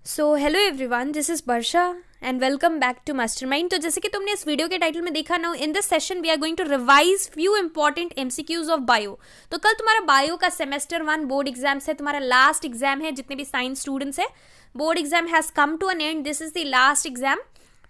So hello everyone, this is Varsha and welcome back to Mastermind. तो जैसे कि तुमने इस वीडियो के टाइटल में देखा ना, in this session we are going to revise few important MCQs of bio. तो कल तुम्हारा बायो का सेमेस्टर 1 बोर्ड एग्जाम्स है, तुम्हारा लास्ट एग्जाम है। जितने भी साइंस स्टूडेंट्स है, board exam has come to an end, this is the last exam.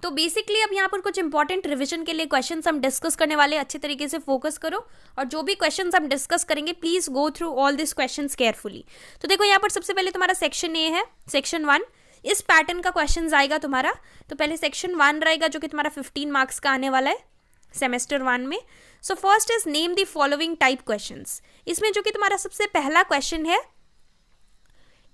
तो बेसिकली अब यहाँ पर कुछ इंपॉर्टेंट रिवीजन के लिए क्वेश्चंस हम डिस्कस करने वाले, अच्छे तरीके से फोकस करो और जो भी क्वेश्चंस हम डिस्कस करेंगे please go through all this questions carefully. तो देखो यहाँ पर सबसे पहले तुम्हारा सेक्शन ए है, सेक्शन 1। इस पैटर्न का क्वेश्चन आएगा तुम्हारा। तो पहले सेक्शन 1 रहेगा जो कि तुम्हारा 15 मार्क्स का आने वाला है सेमेस्टर 1 में। So first is name the following type questions. इसमें जो कि तुम्हारा सबसे पहला क्वेश्चन है,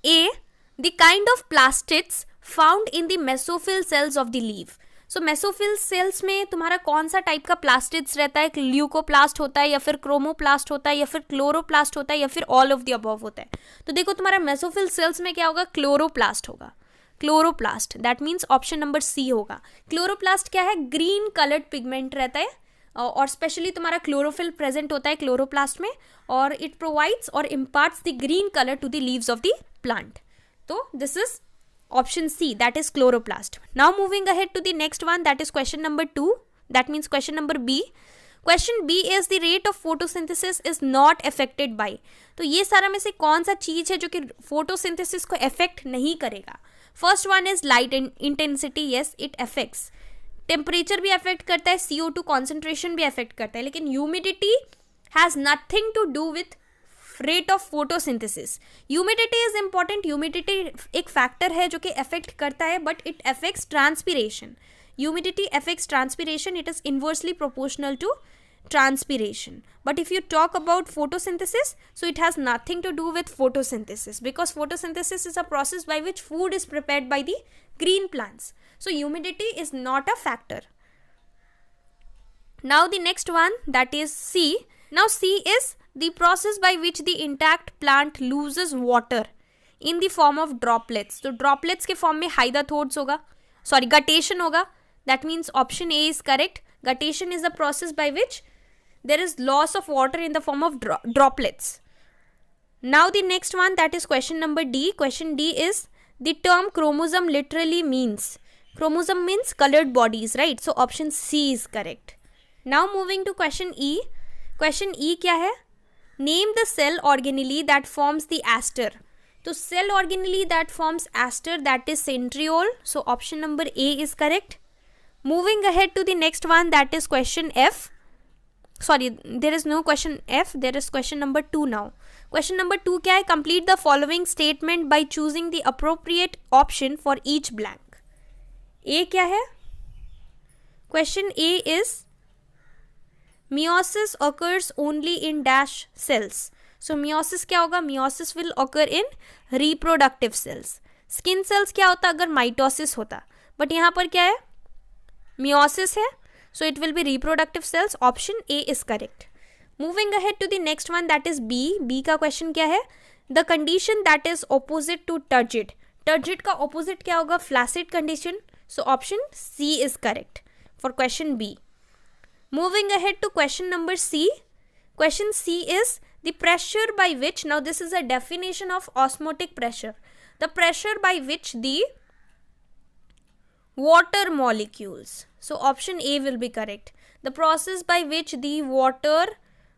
a the kind of plastids found in the mesophyll cells of the leaf. So mesophyll cells में तुम्हारा कौन सा टाइप का प्लास्टिड्स रहता है? ल्यूकोप्लास्ट होता है या फिर क्रोमोप्लास्ट होता है या फिर क्लोरोप्लास्ट होता है या फिर ऑल ऑफ द अबव होता है? तो देखो तुम्हारा मेसोफिल सेल्स में क्या होगा? क्लोरोप्लास्ट होगा। Chloroplast, that means option number C होगा। क्लोरोप्लास्ट क्या है? ग्रीन कलर्ड पिगमेंट रहता है और स्पेशली तुम्हारा क्लोरोफिल प्रेजेंट होता है क्लोरोप्लास्ट में, और इट प्रोवाइड्स और imparts the green colour to the leaves of the plant. तो this is option C, that is chloroplast. Now moving ahead to the next one, that is question number 2, that means question number B. Question B is the rate of photosynthesis is not affected by. तो ये सारा में से कौन सा चीज है जो कि फोटोसिंथेसिस को अफेक्ट नहीं करेगा? First one is light intensity, yes it affects. Temperature भी अफेक्ट करता है, CO2 कॉन्सेंट्रेशन भी अफेक्ट करता है, लेकिन humidity has nothing to do with rate of photosynthesis. Humidity is important, humidity एक फैक्टर है जो कि अफेक्ट करता है, but it affects transpiration. Humidity affects transpiration, it is inversely proportional to transpiration. But if you talk about photosynthesis, so it has nothing to do with photosynthesis, because photosynthesis is a process by which food is prepared by the green plants. So humidity is not a factor. Now the next one, that is C. Now C is the process by which the intact plant loses water in the form of droplets. तो droplets के form में hydrothodes होगा, sorry guttation होगा. That means option A is correct. Guttation is the process by which there is loss of water in the form of droplets. Now the next one, that is question number D. Question D is the term chromosome literally means. Chromosome means colored bodies, right? So option C is correct. Now moving to question E. Question E क्या है? Name the cell organelle that forms the aster. तो cell organelle that forms aster, that is centriole. So option number A is correct. Moving ahead to the next one, that is question F. Sorry, there is no question F, there is question number 2 now. Question number 2 क्या है? Complete the following statement by choosing the appropriate option for each blank. A क्या है? Question A is meiosis occurs only in dash cells. So meiosis क्या होगा? Meiosis will occur in reproductive cells. Skin cells क्या होता अगर mitosis होता, but यहाँ पर क्या है? Meiosis है, so it will be reproductive cells. Option A is correct. Moving ahead to the next one, that is B. B का question क्या है? The condition that is opposite to turgid. Turgid का opposite क्या होगा? Flaccid condition. So option C is correct for question B. Moving ahead to question number C. Question C is the pressure by which, now this is a definition of osmotic pressure. The pressure by which the water molecules, so option A will be correct. The process by which the water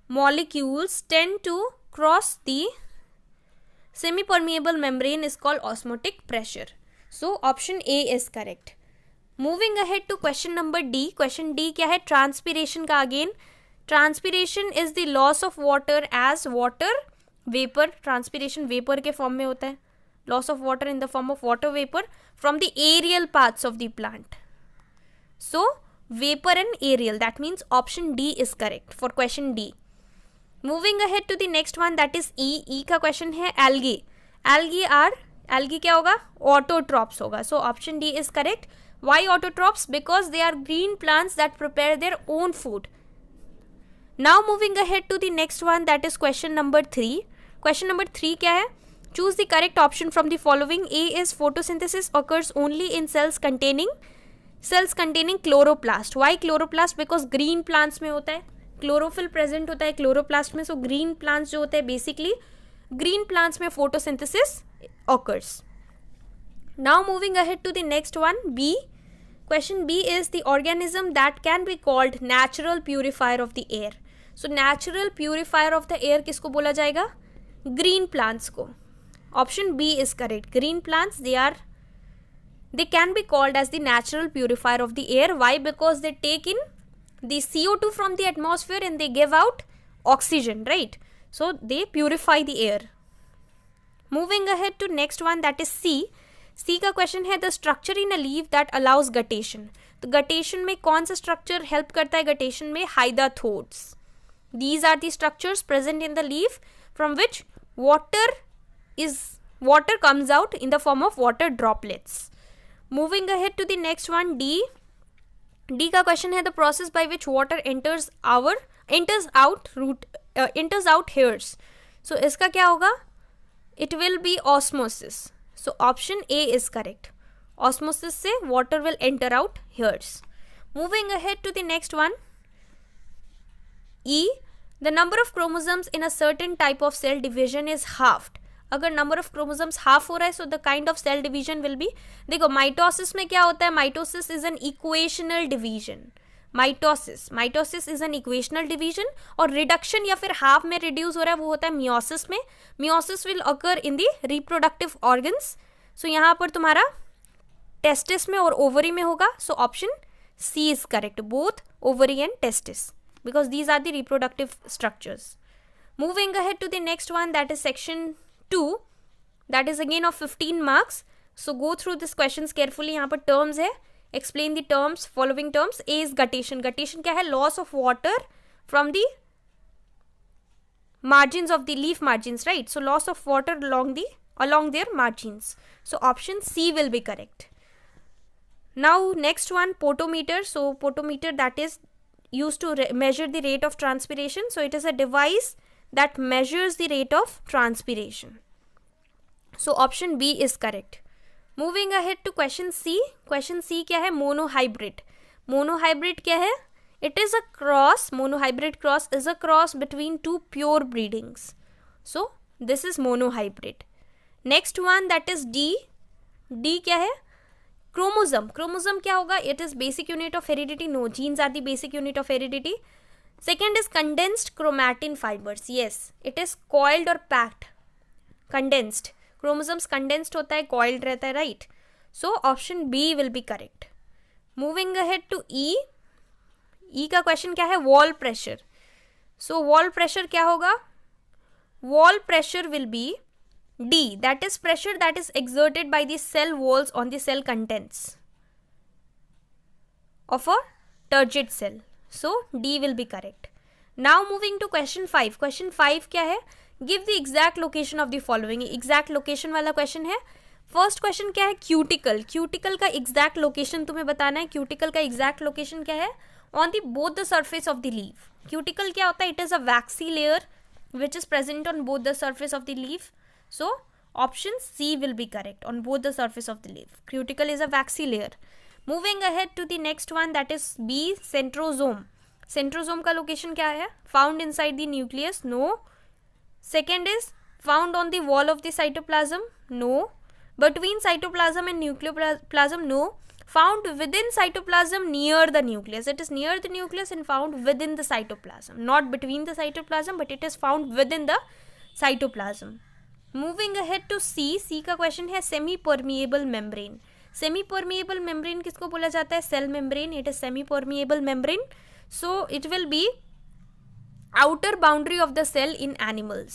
molecules tend to cross the semi-permeable membrane is called osmotic pressure. So option A is correct. Moving ahead to question number D. Question D क्या है? Transpiration का again. Transpiration is the loss of water as water vapor. Transpiration vapor के form में होता है. Loss of water in the form of water vapor from the aerial parts of the plant. So vapor and aerial, that means option D is correct for question D. Moving ahead to the next one, that is E. E का question है algae. Algae क्या होगा? Autotrophs होगा. So option D is correct. Why autotrophs? Because they are green plants that prepare their own food. Now moving ahead to the next one, that is question number 3. Question number 3 क्या है? Choose the correct option from the following. A is photosynthesis occurs only in cells containing chloroplast. Why chloroplast? Because green plants में होता है, chlorophyll present होता है chloroplast में. So green plants जो होते हैं basically green plants में photosynthesis occurs. Now moving ahead to the next one, B. Question B is the organism that can be called natural purifier of the air. So natural purifier of the air किसको बोला जाएगा? Green plants को. Option B is correct. Green plants, they can be called as the natural purifier of the air. Why? Because they take in the CO2 from the atmosphere and they give out oxygen, right? So they purify the air. Moving ahead to next one, that is C. C का question है the structure in a leaf that allows guttation. तो guttation में कौन सा structure help करता है guttation में? Hydathodes. These are the structures present in the leaf from which water comes out in the form of water droplets. Moving ahead to the next one, D. D का question है the process by which water enters out hairs. So इसका क्या होगा? It will be osmosis. So option A is correct. Osmosis से water will enter out hairs. Moving ahead to the next one, E. The number of chromosomes in a certain type of cell division is halved. अगर number of chromosomes half हो रहा है, so the kind of cell division will be, देखो mitosis में क्या होता है? Mitosis is an equational division. Mitosis is an equational division. और रिडक्शन या फिर हाफ में रिड्यूस हो रहा है वो होता है मियोसिस में. Meiosis will occur in the reproductive organs. So यहाँ पर तुम्हारा टेस्टिस में और ओवरी में होगा. So option C is correct, both ovary and testis, because these are the reproductive structures. Moving ahead to the next one, that is section 2, that is again of 15 marks. So go through this question carefully. यहाँ पर terms है, explain the terms, following terms. A is guttation. Guttation क्या है? Loss of water from the margins of the leaf margins, right? So loss of water along their margins. So option C will be correct. Now next one, potometer. So potometer, that is used to measure the rate of transpiration. So it is a device that measures the rate of transpiration. So option B is correct. Moving ahead to question C. Question C क्या है? Monohybrid. Monohybrid क्या है? It is a cross. Monohybrid cross is a cross between two pure breedings. So this is monohybrid. Next one, that is D. D क्या है? Chromosome. Chromosome क्या होगा? It is basic unit of heredity. No, genes are the basic unit of heredity. Second is condensed chromatin fibres. Yes, it is coiled और packed. Condensed, chromosomes condensed होता है, coiled रहता है, right? So option B will be correct. Moving ahead to E. E का question क्या है? Wall pressure. So wall pressure क्या होगा? Wall pressure will be D, that is pressure that is exerted by the cell walls on the cell contents of a turgid cell. So D will be correct. Now moving to question 5. Question 5 क्या है? Give the exact location of the following. Exact location वाला question है. First question क्या है? Cuticle. Cuticle का exact location तुम्हें बताना है. क्यूटिकल का एग्जैक्ट लोकेशन क्या है? On the both the surface of the leaf. Cuticle क्या होता है? It is a waxy layer which is present on both the surface of the leaf. So option C will be correct, on both the surface of the leaf. Cuticle is a waxy layer. Moving ahead to the next one, that is B, centrosome. Centrosome का location क्या है? Found inside the nucleus. No. Second is found on the wall of the cytoplasm. No. Between cytoplasm and nucleoplasm. No. Found within cytoplasm near the nucleus. It is near the nucleus and found within the cytoplasm. Not between the cytoplasm, but it is found within the cytoplasm. Moving ahead to C. C का question है semi-permeable membrane. Semi-permeable membrane किसको बोला जाता है? Cell membrane. It is semi-permeable membrane. So it will be outer boundary of the cell in animals.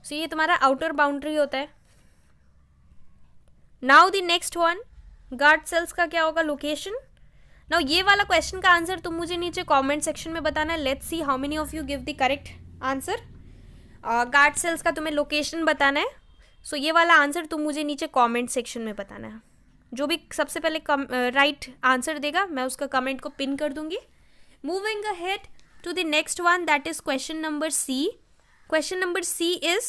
So ये तुम्हारा outer boundary होता है. Now the next one, guard cells का क्या होगा? लोकेशन. नाउ ये वाला क्वेश्चन का आंसर तुम मुझे नीचे कमेंट सेक्शन में बताना है. Let's see how many of you give the correct answer. Guard cells का तुम्हें लोकेशन बताना है. सो ये वाला आंसर तुम मुझे नीचे कमेंट सेक्शन में बताना है. जो भी सबसे पहले राइट आंसर देगा मैं उसका कमेंट को पिन कर दूंगी. Moving ahead to the next one, that is question number C. Question number C is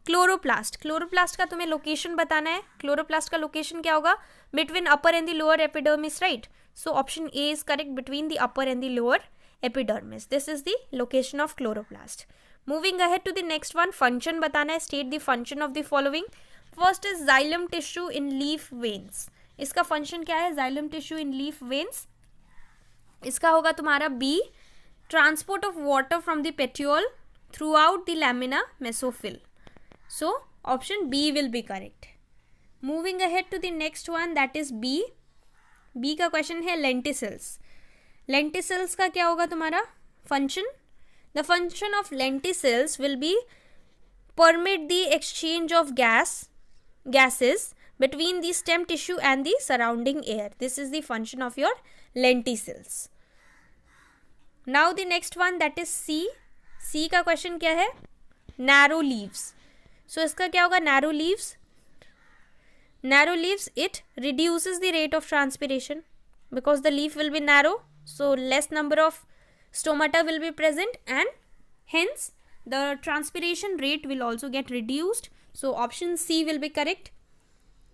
chloroplast. Chloroplast का तुम्हें लोकेशन बताना है. क्लोरोप्लास्ट का लोकेशन क्या होगा? Between upper and the lower epidermis, right? So option A is correct, between the upper and the lower epidermis. This is the location of chloroplast. Moving ahead to the next one, function बताना है. State the function of the following. First is xylem tissue in leaf veins. इसका function क्या है? Xylem tissue in leaf veins. इसका होगा तुम्हारा B, transport of water from the पेट्यूल through out the lamina mesophyll. So option B will be correct. Moving ahead to the next one, that is B. B का question है lenticels. Lenticels का क्या होगा तुम्हारा function? The function of lenticels will be permit the exchange of gases between the stem tissue and the surrounding air. This is the function of your lenticels. Now the next one, that is C. C का question क्या है? narrow leaves. So इसका क्या होगा? narrow leaves. Narrow leaves, it reduces the rate of transpiration because the leaf will be narrow, so less number of stomata will be present and hence the transpiration rate will also get reduced. So option C will be correct.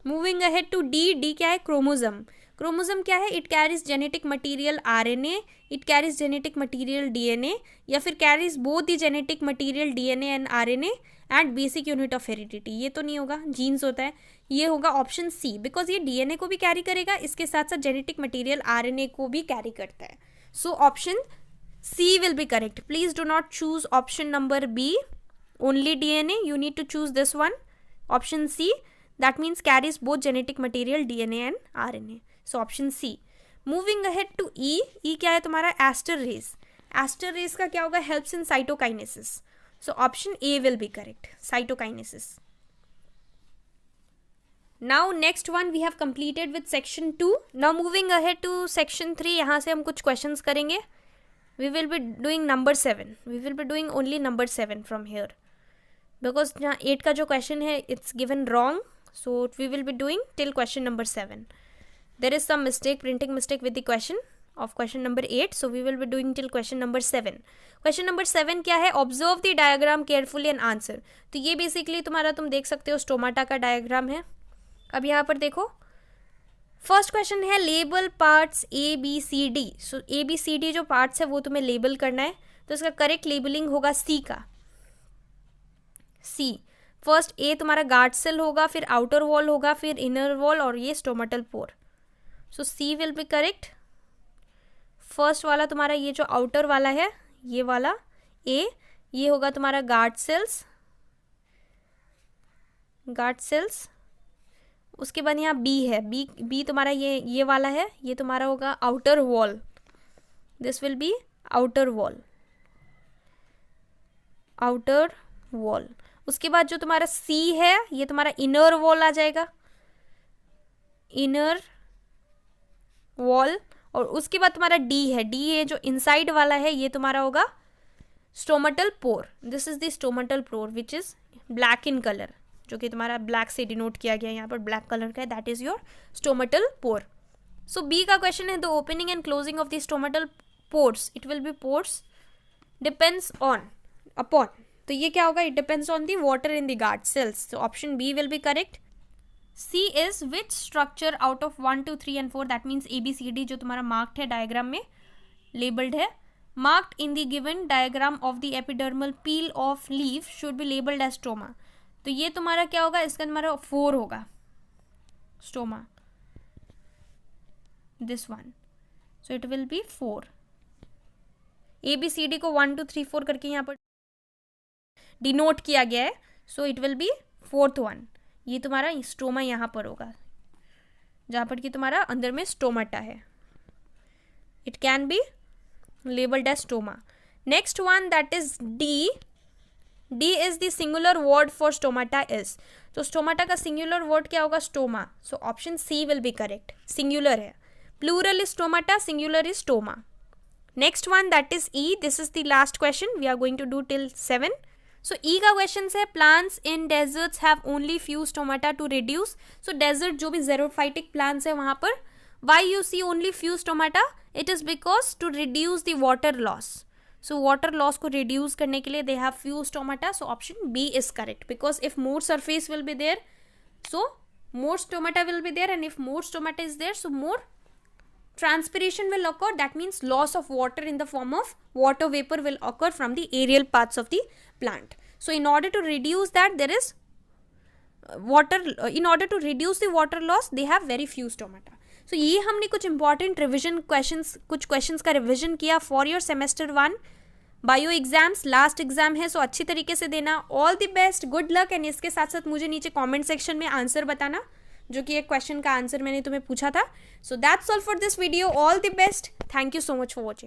Moving ahead to D. D क्या है? chromosome. Chromosome क्या है? It carries genetic material RNA, it carries genetic material DNA, या फिर carries both the genetic material DNA and RNA and basic unit of heredity. ये तो नहीं होगा, genes होता है. ये होगा ऑप्शन C, बिकॉज ये DNA को भी कैरी करेगा, इसके साथ साथ जेनेटिक मटीरियल RNA को भी कैरी करता है. So option C will be correct. Please do not choose option number B, only DNA. You need to choose this one, option C. That means carries both genetic material DNA and RNA. So option C. Moving ahead to E. E क्या है तुम्हारा? Ester race. Ester race का क्या होगा? Helps in cytokinesis. So option A will be correct, cytokinesis. Now next one we have completed with section 2. Now moving ahead to section 3. यहाँ से हम कुछ questions करेंगे. We will be doing number 7. We will be doing only number 7 from here. Because यहाँ 8 का जो question है, it's given wrong. So we will be doing till question number 7. There is some mistake, printing mistake with the question of question number 8. So we will be doing till question number 7. Question number 7 क्या है? Observe the diagram carefully and answer. तो ये basically तुम्हारा, तुम देख सकते हो, stomata का डायग्राम है. अब यहाँ पर देखो, फर्स्ट क्वेश्चन है लेबल पार्ट्स ABCD. सो ABCD जो पार्ट्स है वो तुम्हें लेबल करना है. तो इसका करेक्ट लेबलिंग होगा C का. C फर्स्ट A तुम्हारा गार्ड सेल होगा, फिर आउटर वॉल होगा, फिर इनर वॉल और ये stomatal pore. So C will be correct. First वाला तुम्हारा ये जो आउटर वाला है, ये वाला A, ये होगा तुम्हारा गार्ड सेल्स. उसके बाद यहाँ बी है. बी तुम्हारा ये वाला है, ये तुम्हारा होगा outer wall. This will be outer wall. उसके बाद जो तुम्हारा सी है, ये तुम्हारा इनर वॉल आ जाएगा, इनर वॉल. और उसके बाद तुम्हारा डी है. डी ये जो इनसाइड वाला है, ये तुम्हारा होगा stomatal pore. This is the stomatal pore which is black in colour, जो कि तुम्हारा ब्लैक से डिनोट किया गया, यहाँ पर ब्लैक कलर का है. That is your stomatal pore. So B का क्वेश्चन है the opening and closing of the stomatal pores. It will be pores depends on upon. तो ये क्या होगा? It depends on the water in the guard cells. So option B will be correct. C is which structure out of 1 2 3 and 4. That means ABCD जो तुम्हारा marked है diagram में, labelled है. Marked in the given diagram of the epidermal peel of leaf should be labelled as stoma. तो ये तुम्हारा क्या होगा? इसका तुम्हारा 4 होगा, stoma, this one. So it will be 4. ABCD को 1 2 3 4 करके यहाँ पर डिनोट किया गया है. सो it will B 4th one. ये तुम्हारा स्टोमा यहाँ पर होगा, जहाँ पर कि तुम्हारा अंदर में स्टोमाटा है. It can be labelled as stoma. Next one, that is D. D is the singular word for stomata is. तो स्टोमाटा का सिंगुलर वर्ड क्या होगा? Stoma. So option C will be correct. Singular है. Plural is stomata, singular is stoma. Next one, that is E. This is the last question. We are going to do till 7. So E का question है plants in desserts have only few stomata to reduce. So desert जो भी xerophytic plants है वहाँ पर why you see only few stomata? It is because to reduce the water loss. So water loss को reduce करने के लिए they have few stomata. So option B is correct, because if more surface will be there, so more stomata will be there, and if more stomata is there, so more transpiration will occur. That means loss of water in the form of water vapor will occur from the aerial parts of the plant. So in order to reduce that, there is water, in order to reduce the water loss they have very few stomata. So ये हमने कुछ important revision questions, कुछ questions का revision किया for your semester 1 bio exams. Last exam है, so अच्छी तरीके से देना. All the best, good luck. And इसके साथ साथ मुझे नीचे कमेंट सेक्शन में आंसर बताना, जो कि एक क्वेश्चन का आंसर मैंने तुम्हें पूछा था. So that's all for this video. All the best. Thank you so much for watching.